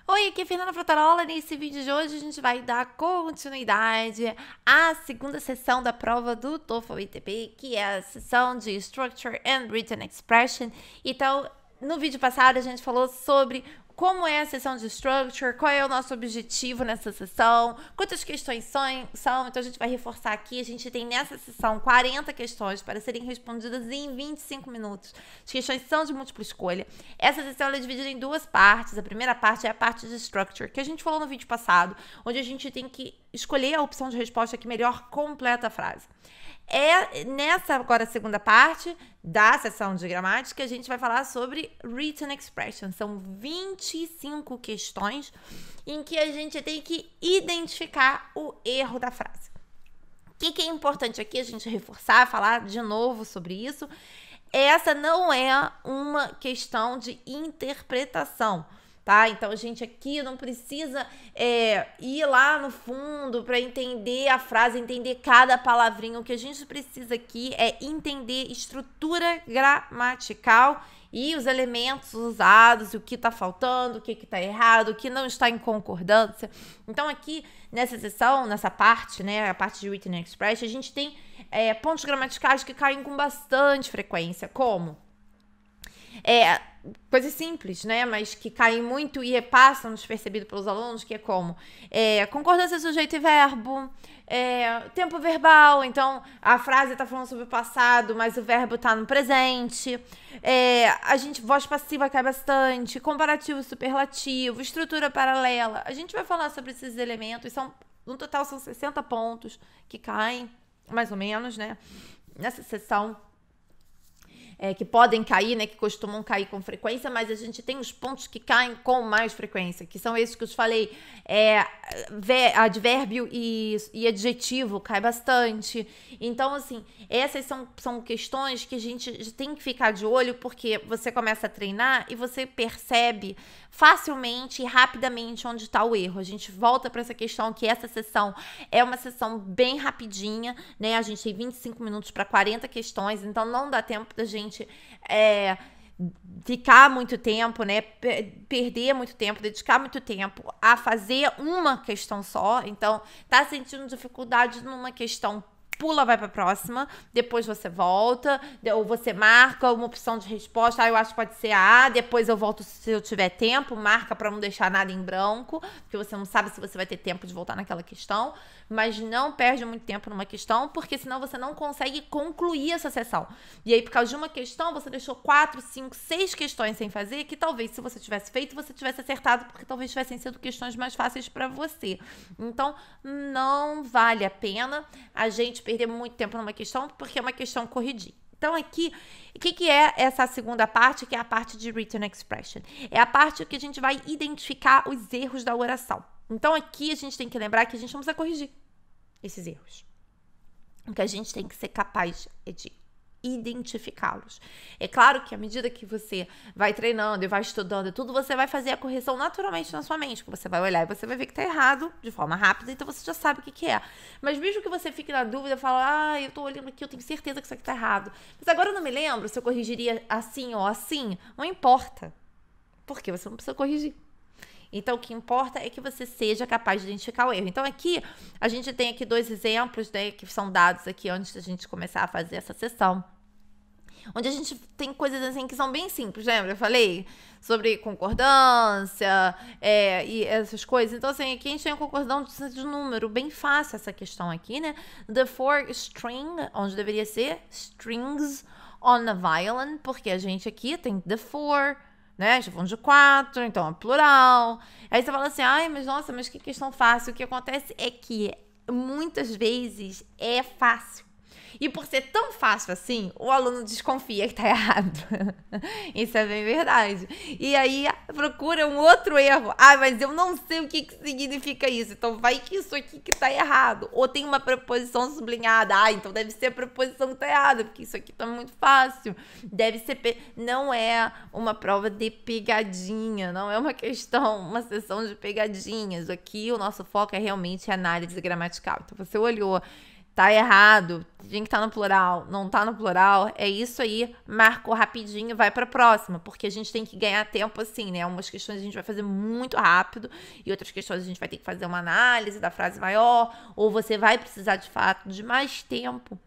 Oi, aqui é a Fernanda Frutarola. Nesse vídeo de hoje a gente vai dar continuidade à segunda sessão da prova do TOEFL ITP, que é a sessão de Structure and Written Expression. Então, no vídeo passado a gente falou sobre como é a sessão de Structure, qual é o nosso objetivo nessa sessão, quantas questões são. Então a gente vai reforçar aqui. A gente tem nessa sessão 40 questões para serem respondidas em 25 minutos. As questões são de múltipla escolha. Essa sessão é dividida em duas partes. A primeira parte é a parte de Structure, que a gente falou no vídeo passado, onde a gente tem que escolher a opção de resposta que melhor completa a frase. Nessa agora segunda parte da sessão de gramática, a gente vai falar sobre written expression. São 25 questões em que a gente tem que identificar o erro da frase. O que é importante aqui a gente reforçar, falar de novo sobre isso? Essa não é uma questão de interpretação, tá? Então, a gente aqui não precisa ir lá no fundo para entender a frase, entender cada palavrinha. O que a gente precisa aqui é entender estrutura gramatical e os elementos usados, o que está faltando, o que está errado, o que não está em concordância. Então, aqui nessa sessão, nessa parte, né, a parte de written expression, a gente tem pontos gramaticais que caem com bastante frequência, como coisas simples, né, mas que caem muito e passam despercebido pelos alunos, que é como concordância sujeito e verbo, tempo verbal. Então a frase está falando sobre o passado, mas o verbo está no presente. Voz passiva cai bastante, comparativo superlativo, estrutura paralela. A gente vai falar sobre esses elementos. No total são 60 pontos que caem, mais ou menos, né, nessa sessão. Que podem cair, né, que costumam cair com frequência, mas a gente tem os pontos que caem com mais frequência, que são esses que eu te falei. Advérbio e adjetivo cai bastante. Então, assim, essas são questões que a gente tem que ficar de olho, porque você começa a treinar e você percebe facilmente e rapidamente onde está o erro. A gente volta para essa questão que essa sessão é uma sessão bem rapidinha, né? A gente tem 25 minutos para 40 questões, então não dá tempo da gente ficar muito tempo, né? Perder muito tempo, dedicar muito tempo a fazer uma questão só. Então, tá sentindo dificuldade numa questão, pula, vai para a próxima, depois você volta, ou você marca uma opção de resposta. Eu acho que pode ser a A, depois eu volto se eu tiver tempo, marca para não deixar nada em branco, porque você não sabe se você vai ter tempo de voltar naquela questão, mas não perde muito tempo numa questão, porque senão você não consegue concluir essa sessão. E aí, por causa de uma questão, você deixou 4, 5, 6 questões sem fazer, que talvez, se você tivesse feito, você tivesse acertado, porque talvez tivessem sido questões mais fáceis para você. Então, não vale a pena a gente perder muito tempo numa questão, porque é uma questão corridinha. Então, aqui, o que é essa segunda parte, que é a parte de written expression? É a parte que a gente vai identificar os erros da oração. Então, aqui a gente tem que lembrar que a gente não precisa corrigir esses erros. O que a gente tem que ser capaz é de identificá-los. É claro que à medida que você vai treinando e vai estudando e tudo, você vai fazer a correção naturalmente na sua mente, porque você vai olhar e você vai ver que tá errado de forma rápida, então você já sabe o que é. Mas mesmo que você fique na dúvida, fala, eu tô olhando aqui, eu tenho certeza que isso aqui tá errado. Mas agora eu não me lembro se eu corrigiria assim ou assim. Não importa, porque você não precisa corrigir. Então, o que importa é que você seja capaz de identificar o erro. Então, aqui, a gente tem aqui 2 exemplos, né, que são dados aqui antes da gente começar a fazer essa sessão, onde a gente tem coisas assim que são bem simples, lembra? Eu falei sobre concordância e essas coisas. Então, assim, aqui a gente tem a concordância de número, bem fácil essa questão aqui, né? The four string, onde deveria ser strings on a violin, porque a gente aqui tem the four, né? Já falando de 4, então é plural. Aí você fala assim, mas que questão fácil. O que acontece é que muitas vezes é fácil. E por ser tão fácil assim, o aluno desconfia que tá errado. Isso é bem verdade. E aí procura um outro erro. Mas eu não sei o que significa isso. Então vai que isso aqui que tá errado. Ou tem uma preposição sublinhada. Então deve ser a preposição que tá errada, porque isso aqui tá muito fácil. Deve ser... Não é uma prova de pegadinha. Não é uma questão, uma sessão de pegadinhas. Aqui o nosso foco é realmente análise gramatical. Então você olhou tá errado, tinha que estar no plural, não tá no plural, é isso aí, marcou rapidinho, vai pra próxima, porque a gente tem que ganhar tempo assim, né? Umas questões a gente vai fazer muito rápido e outras questões a gente vai ter que fazer uma análise da frase maior, ou você vai precisar de fato de mais tempo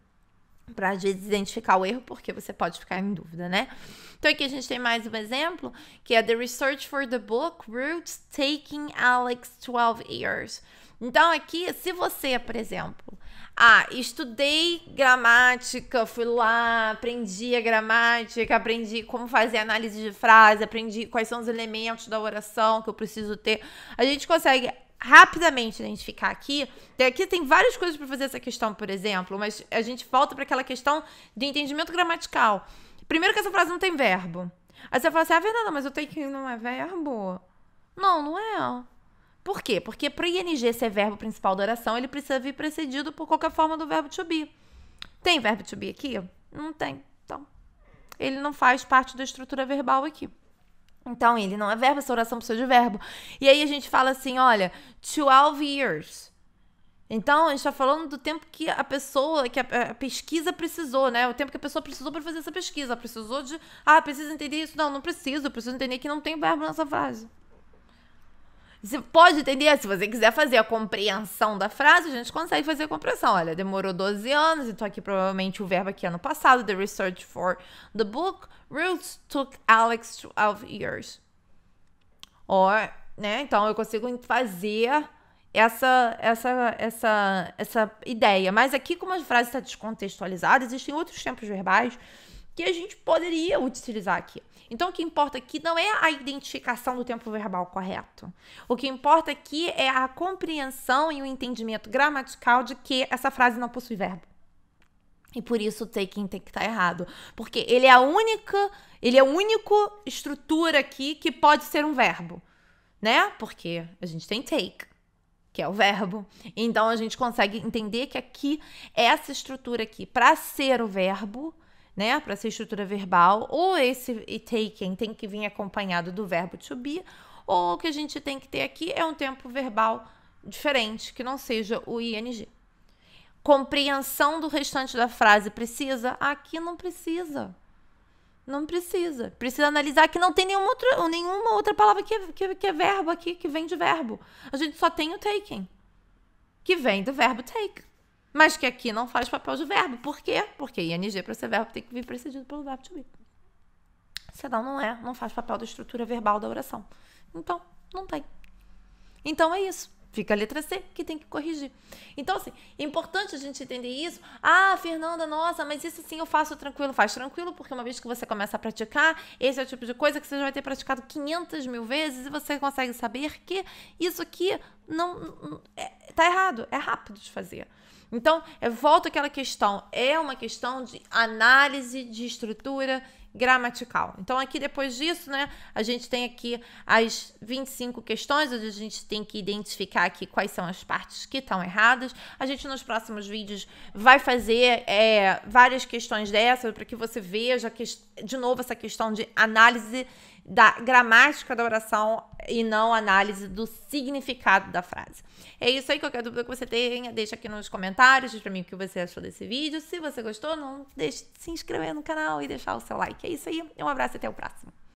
para às vezes identificar o erro, porque você pode ficar em dúvida, né? Então aqui a gente tem mais um exemplo, que é The research for the book Roots taking Alex 12 years. Então aqui, se você, por exemplo, estudei gramática, fui lá, aprendi a gramática, aprendi como fazer análise de frase, aprendi quais são os elementos da oração que eu preciso ter, a gente consegue rapidamente identificar aqui. Aqui tem várias coisas para fazer essa questão, por exemplo, mas a gente volta para aquela questão de entendimento gramatical. Primeiro que essa frase não tem verbo. Aí você fala assim, Fernanda, mas o taking não é verbo? Não, não é. Por quê? Porque para ing ser verbo principal da oração, ele precisa vir precedido por qualquer forma do verbo to be. Tem verbo to be aqui? Não tem. Então, ele não faz parte da estrutura verbal aqui. Então, ele não é verbo, essa oração precisa de verbo. E aí a gente fala assim, olha, 12 years. Então, a gente está falando do tempo que a pessoa, que a pesquisa precisou, né? O tempo que a pessoa precisou para fazer essa pesquisa. Precisou de, precisa entender isso. Não, não preciso. Eu preciso entender que não tem verbo nessa frase. Você pode entender, se você quiser fazer a compreensão da frase, a gente consegue fazer a compreensão. Olha, demorou 12 anos, então aqui provavelmente o verbo aqui é no passado, the research for the book, Roots took Alex 12 years. Né? Então eu consigo fazer essa ideia. Mas aqui, como a frase está descontextualizada, existem outros tempos verbais que a gente poderia utilizar aqui. Então, o que importa aqui não é a identificação do tempo verbal correto. O que importa aqui é a compreensão e o entendimento gramatical de que essa frase não possui verbo. E por isso o taking tem que estar errado. Porque ele é a única estrutura aqui que pode ser um verbo, né? Porque a gente tem take, que é o verbo. Então, a gente consegue entender que aqui, essa estrutura aqui, para ser o verbo, né, para ser estrutura verbal, ou esse taking tem que vir acompanhado do verbo to be, ou o que a gente tem que ter aqui é um tempo verbal diferente, que não seja o ing. Compreensão do restante da frase precisa? Aqui não precisa. Não precisa. Precisa analisar que não tem nenhuma outra palavra que é verbo aqui, que vem de verbo. A gente só tem o taking, que vem do verbo take. Mas que aqui não faz papel de verbo. Por quê? Porque ing para ser verbo tem que vir precedido pelo verbo to be. Senão não faz papel da estrutura verbal da oração. Então, não tem. Então é isso. Fica a letra C que tem que corrigir. Então, assim, é importante a gente entender isso. Fernanda, nossa, mas isso sim eu faço tranquilo. Faz tranquilo, porque uma vez que você começa a praticar, esse é o tipo de coisa que você já vai ter praticado 500 mil vezes e você consegue saber que isso aqui tá errado. É rápido de fazer. Então, volto àquela questão. É uma questão de análise de estrutura gramatical. Então, aqui depois disso, né, a gente tem aqui as 25 questões, onde a gente tem que identificar aqui quais são as partes que estão erradas. A gente, nos próximos vídeos, vai fazer várias questões dessas, para que você veja, de novo, essa questão de análise da gramática da oração e não análise do significado da frase. É isso aí. Qualquer dúvida que você tenha, deixa aqui nos comentários, diz pra mim o que você achou desse vídeo. Se você gostou, não deixe de se inscrever no canal e deixar o seu like. É isso aí. Um abraço e até o próximo.